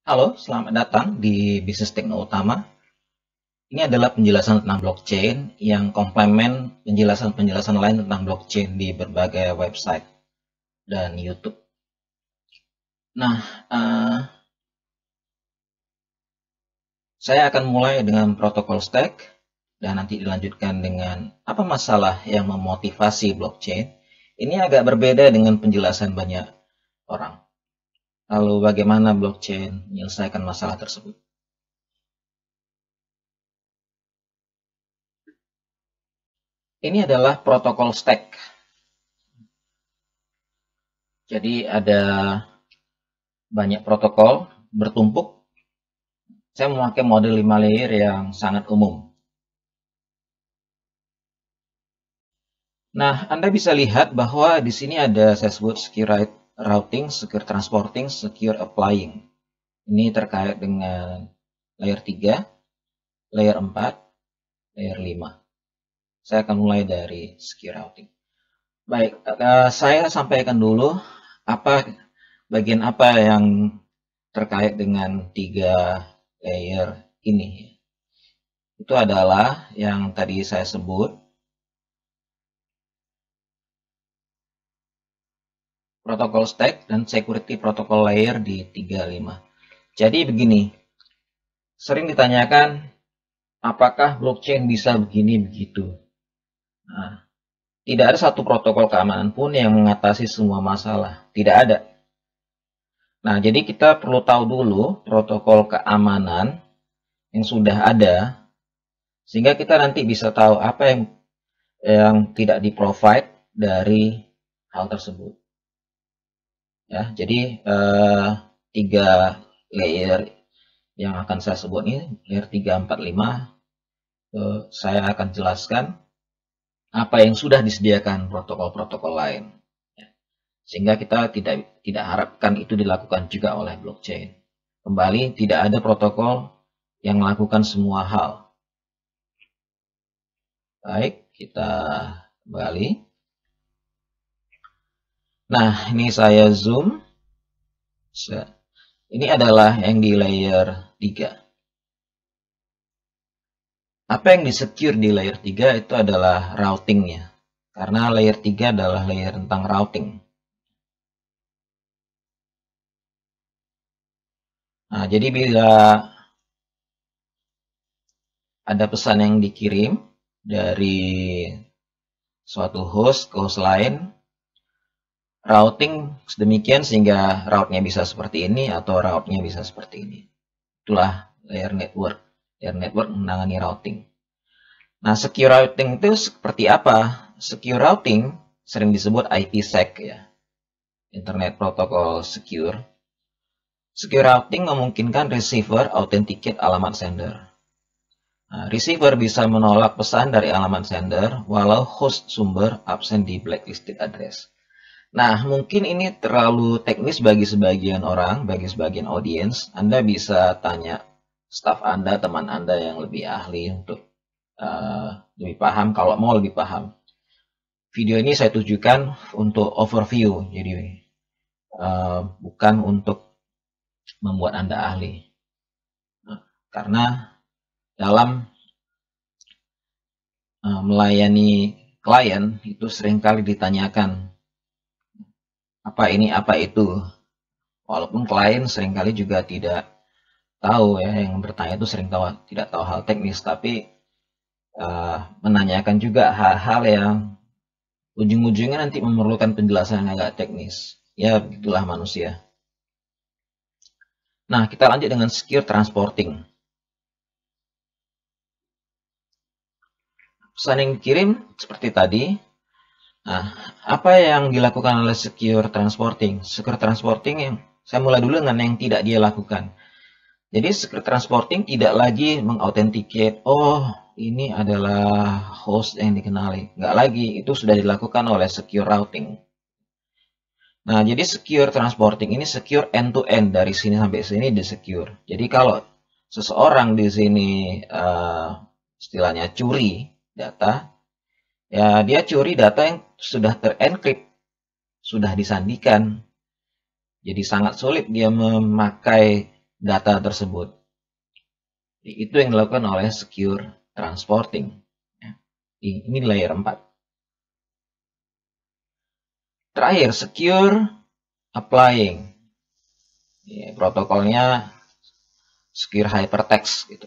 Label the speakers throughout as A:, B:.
A: Halo, selamat datang di Bisnis Tekno Utama. Ini adalah penjelasan tentang blockchain yang komplement penjelasan-penjelasan lain tentang blockchain di berbagai website dan YouTube. Nah, saya akan mulai dengan protokol stack dan nanti dilanjutkan dengan apa masalah yang memotivasi blockchain. Ini agak berbeda dengan penjelasan banyak orang. Lalu bagaimana blockchain menyelesaikan masalah tersebut? Ini adalah protokol stack. Jadi ada banyak protokol bertumpuk. Saya memakai model 5 layer yang sangat umum. Nah, Anda bisa lihat bahwa di sini ada saya sebut secure routing, secure transporting, secure applying. Ini terkait dengan layer 3, layer 4, layer 5. Saya akan mulai dari secure routing. Baik, saya sampaikan dulu bagian apa yang terkait dengan 3 layer ini. Itu adalah yang tadi saya sebut protokol stack dan security protocol layer di 35. Jadi begini, sering ditanyakan apakah blockchain bisa begini begitu. Nah, tidak ada satu protokol keamanan pun yang mengatasi semua masalah. Tidak ada. Nah, jadi kita perlu tahu dulu protokol keamanan yang sudah ada, sehingga kita nanti bisa tahu apa yang tidak di-provide dari hal tersebut. Ya, jadi 3 layer yang akan saya sebut ini, layer 3, 4, 5, saya akan jelaskan apa yang sudah disediakan protokol-protokol lain. Sehingga kita tidak harapkan itu dilakukan juga oleh blockchain. Kembali, tidak ada protokol yang melakukan semua hal. Baik, kita kembali. Nah, ini saya zoom. Ini adalah yang di layer 3. Apa yang di-secure di layer 3 itu adalah routingnya. Karena layer 3 adalah layer tentang routing. Nah, jadi bila ada pesan yang dikirim dari suatu host ke host lain, routing sedemikian sehingga route-nya bisa seperti ini atau route-nya bisa seperti ini. Itulah layer network. Layer network menangani routing. Nah, secure routing itu seperti apa? Secure routing sering disebut IPsec ya. Internet Protocol Secure. Secure routing memungkinkan receiver authenticate alamat sender. Nah, receiver bisa menolak pesan dari alamat sender walau host sumber absen di blacklisted address. Nah, mungkin ini terlalu teknis bagi sebagian orang, bagi sebagian audiens. Anda bisa tanya staf Anda, teman Anda yang lebih ahli untuk lebih paham, kalau mau lebih paham. Video ini saya tujukan untuk overview, jadi bukan untuk membuat Anda ahli. Nah, karena dalam melayani klien itu seringkali ditanyakan apa ini, apa itu. Walaupun klien seringkali juga tidak tahu ya, yang bertanya itu tidak tahu hal teknis, tapi menanyakan juga hal-hal yang ujung-ujungnya nanti memerlukan penjelasan yang agak teknis. Ya, begitulah manusia. Nah, kita lanjut dengan secure transporting. Pesan yang dikirim seperti tadi. Nah, apa yang dilakukan oleh secure transporting? Secure transporting yang saya mulai dulu dengan yang tidak dia lakukan. Jadi secure transporting tidak lagi mengauthenticate, oh ini adalah host yang dikenali. Nggak lagi, itu sudah dilakukan oleh secure routing. Nah, jadi secure transporting ini secure end-to-end, dari sini sampai sini di secure. Jadi kalau seseorang di sini istilahnya curi data, ya dia curi data yang sudah terenkrip, sudah disandikan. Jadi sangat sulit dia memakai data tersebut. Itu yang dilakukan oleh secure transporting. Ini layer 4. Terakhir, secure applying. Protokolnya secure hypertext gitu.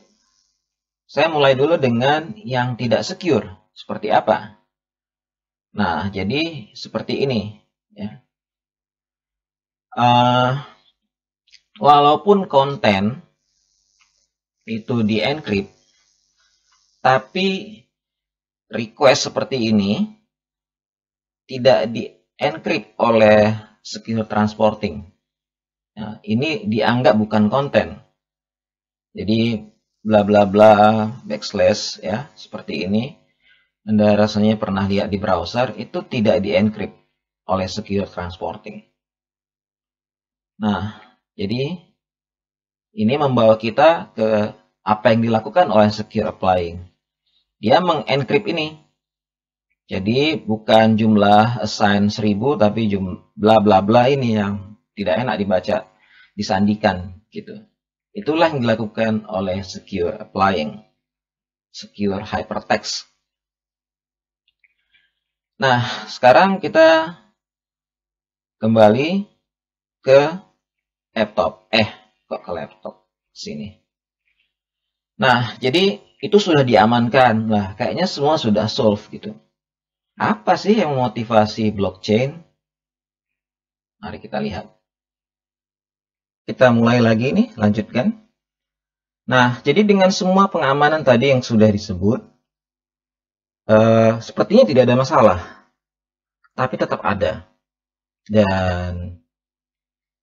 A: Saya mulai dulu dengan yang tidak secure. Seperti apa? Nah, jadi seperti ini. Ya. Walaupun konten itu di-encrypt, tapi request seperti ini tidak di-encrypt oleh secure transporting. Nah, ini dianggap bukan konten. Jadi bla bla bla backslash ya seperti ini. Anda rasanya pernah lihat di browser, itu tidak di-encrypt oleh secure transporting. Nah, jadi ini membawa kita ke apa yang dilakukan oleh secure applying. Dia mengencrypt ini. Jadi bukan jumlah assign 1000 tapi jumlah bla bla ini yang tidak enak dibaca, disandikan gitu. Itulah yang dilakukan oleh secure applying, secure hypertext. Nah, sekarang kita kembali ke laptop. Kok ke laptop? Sini. Nah, jadi itu sudah diamankan. Nah, kayaknya semua sudah solve gitu. Apa sih yang memotivasi blockchain? Mari kita lihat. Kita mulai lagi nih, lanjutkan. Nah, jadi dengan semua pengamanan tadi yang sudah disebut, sepertinya tidak ada masalah. Tapi tetap ada. Dan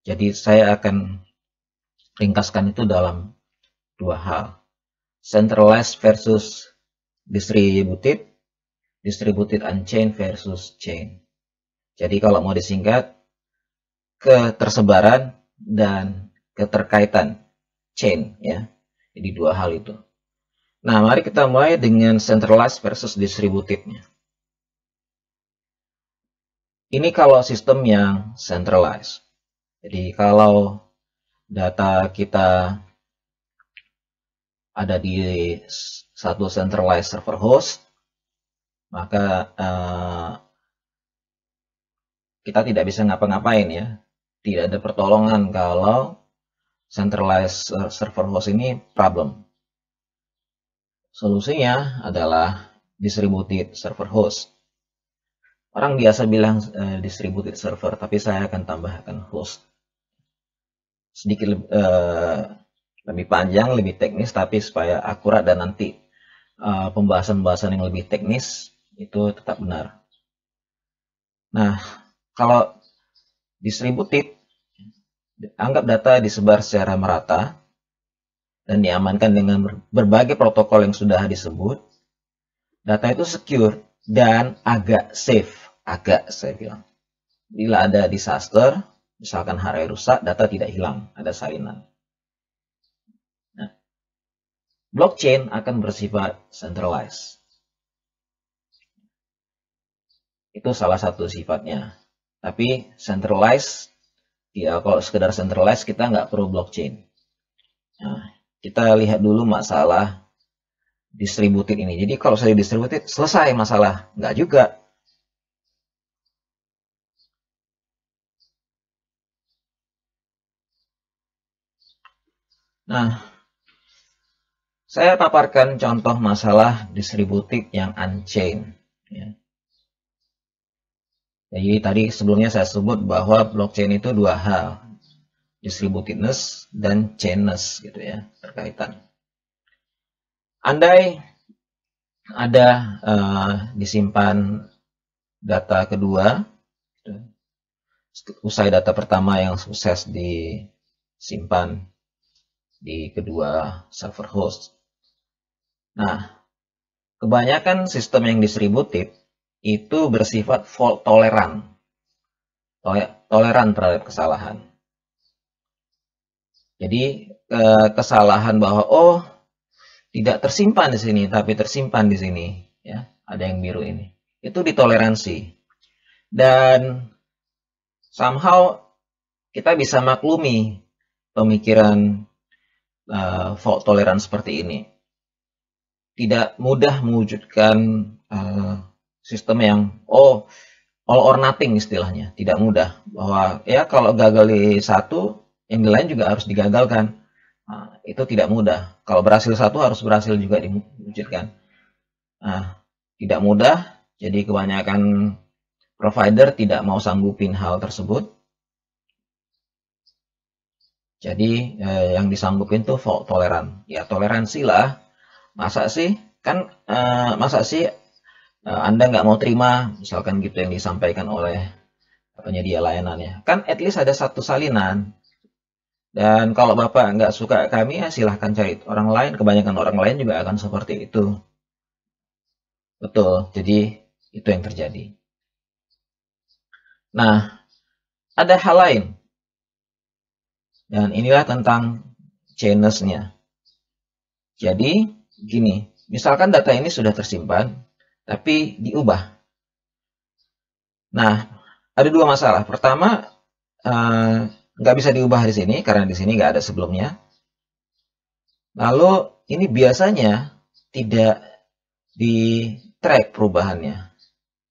A: jadi saya akan ringkaskan itu dalam dua hal. Centralized versus distributed. Distributed on-chain versus chain. Jadi kalau mau disingkat, ketersebaran dan keterkaitan chain ya. Jadi dua hal itu. Nah, mari kita mulai dengan centralized versus distributed-nya. Ini kalau sistem yang centralized. Jadi kalau data kita ada di satu centralized server host, maka kita tidak bisa ngapa-ngapain ya. Tidak ada pertolongan kalau centralized server host ini problem. Solusinya adalah distributed server host. Orang biasa bilang distributed server, tapi saya akan tambahkan host. Sedikit lebih panjang, lebih teknis, tapi supaya akurat dan nanti pembahasan-pembahasan yang lebih teknis itu tetap benar. Nah, kalau distributed, anggap data disebar secara merata dan diamankan dengan berbagai protokol yang sudah disebut. Data itu secure dan agak safe. Agak saya bilang. Bila ada disaster, misalkan hardware rusak, data tidak hilang, ada salinan. Nah, blockchain akan bersifat centralized. Itu salah satu sifatnya. Tapi centralized, ya kalau sekedar centralized kita nggak perlu blockchain. Nah, kita lihat dulu masalah distributed ini. Jadi kalau saya distributed, selesai masalah. Nggak juga. Nah, saya paparkan contoh masalah distributed yang on-chain. Ya. Jadi tadi sebelumnya saya sebut bahwa blockchain itu dua hal, distributedness dan chainness gitu ya, terkaitan. Andai ada disimpan data kedua, usai data pertama yang sukses disimpan di kedua server host. Nah, kebanyakan sistem yang distributed itu bersifat fault tolerant. Toleran terhadap kesalahan. Jadi kesalahan bahwa tidak tersimpan di sini tapi tersimpan di sini ya, ada yang biru ini. Itu ditoleransi. Dan somehow kita bisa maklumi pemikiran fault tolerance seperti ini. Tidak mudah mewujudkan sistem yang all or nothing istilahnya. Tidak mudah. Bahwa ya kalau gagal di satu, yang di lain juga harus digagalkan. Nah, itu tidak mudah. Kalau berhasil satu harus berhasil juga diwujudkan. Nah, tidak mudah. Jadi kebanyakan provider tidak mau sanggupin hal tersebut. Jadi yang disanggupin tuh fault tolerant. Ya toleransi lah. Masa sih Anda nggak mau terima misalkan gitu yang disampaikan oleh penyedia layanannya. Kan at least ada satu salinan. Dan kalau Bapak nggak suka kami ya silahkan cari orang lain. Kebanyakan orang lain juga akan seperti itu. Betul. Jadi itu yang terjadi. Nah, ada hal lain. Dan inilah tentang chainless-nya. Jadi, gini, misalkan data ini sudah tersimpan, tapi diubah. Nah, ada dua masalah. Pertama, nggak bisa diubah di sini, karena di sini nggak ada sebelumnya. Lalu, ini biasanya tidak di-track perubahannya.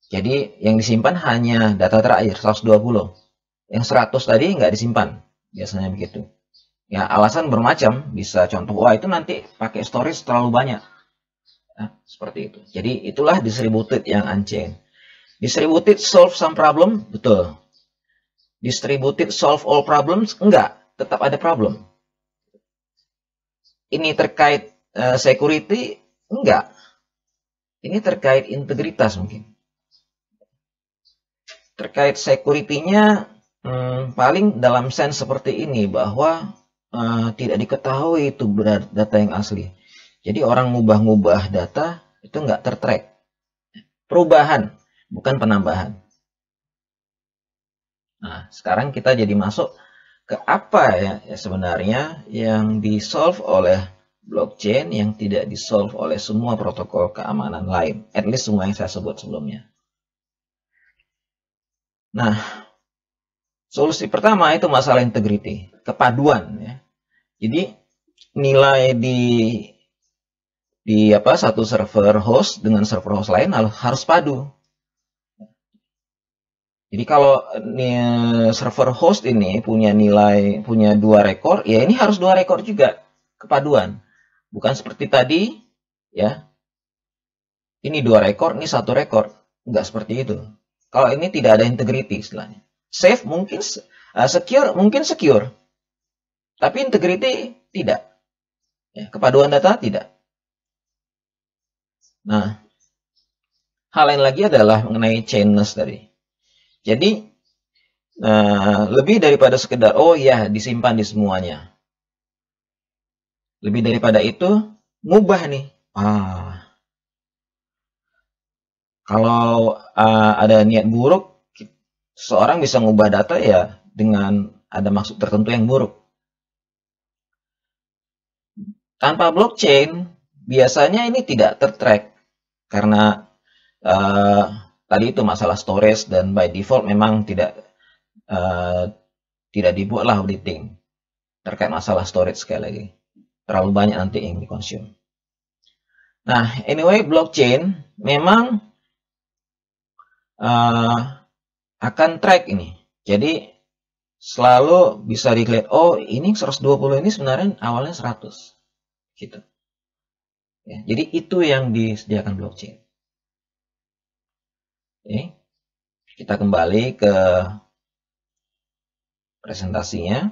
A: Jadi, yang disimpan hanya data terakhir, 120. Yang 100 tadi nggak disimpan. Biasanya begitu. Ya, alasan bermacam. Bisa contoh, wah itu nanti pakai storage terlalu banyak. Nah, seperti itu. Jadi, itulah distributed yang unchained. Distributed solve some problem? Betul. Distributed solve all problems? Enggak. Tetap ada problem. Ini terkait security? Enggak. Ini terkait integritas mungkin. Terkait security-nya, paling dalam sense seperti ini, bahwa tidak diketahui itu data yang asli. Jadi orang ngubah-ngubah data itu nggak tertrack. Perubahan, bukan penambahan. Nah, sekarang kita jadi masuk ke apa ya sebenarnya yang di-solve oleh blockchain yang tidak di-solve oleh semua protokol keamanan lain. At least semua yang saya sebut sebelumnya. Nah, solusi pertama itu masalah integrity, kepaduan ya. Jadi nilai di satu server host dengan server host lain harus padu. Jadi kalau server host ini punya dua rekor, ya ini harus dua rekor juga, kepaduan. Bukan seperti tadi ya. Ini dua rekor, ini satu rekor. Enggak seperti itu. Kalau ini tidak ada integrity istilahnya. Safe mungkin secure. Tapi integrity tidak. Ya, kepaduan data tidak. Nah, hal lain lagi adalah mengenai chainless tadi. Jadi, lebih daripada sekedar, oh ya disimpan di semuanya. Lebih daripada itu, ngubah nih. Kalau ada niat buruk, seseorang bisa ngubah data ya dengan ada maksud tertentu yang buruk. Tanpa blockchain, biasanya ini tidak tertrack. Karena tadi itu masalah storage dan by default memang tidak dibuatlah auditing. Terkait masalah storage sekali lagi. Terlalu banyak nanti yang dikonsum. Nah, anyway, blockchain memang akan track ini. Jadi, selalu bisa dilihat, oh ini 120 ini sebenarnya awalnya 100. Gitu. Ya, jadi itu yang disediakan blockchain. Oke. Kita kembali ke presentasinya.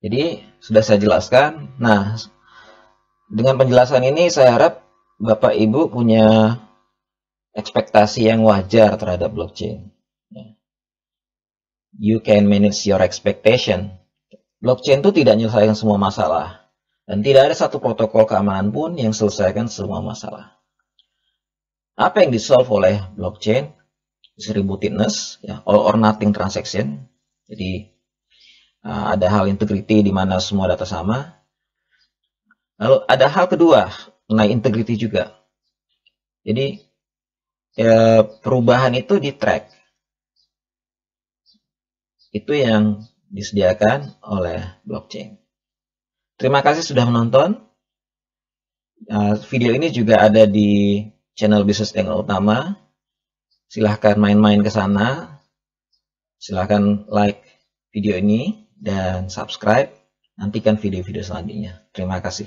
A: Jadi sudah saya jelaskan. Nah, dengan penjelasan ini saya harap Bapak Ibu punya ekspektasi yang wajar terhadap blockchain. You can manage your expectation. Blockchain itu tidak menyelesaikan semua masalah. Dan tidak ada satu protokol keamanan pun yang selesaikan semua masalah. Apa yang di-solve oleh blockchain? Distributedness, ya, all or nothing transaction. Jadi, ada hal integrity di mana semua data sama. Lalu ada hal kedua, mengenai integrity juga. Jadi, perubahan itu di-track. Itu yang disediakan oleh blockchain. Terima kasih sudah menonton. Video ini juga ada di channel Bisnis Dengan Utama. Silahkan main-main ke sana. Silahkan like video ini dan subscribe. Nantikan video-video selanjutnya. Terima kasih.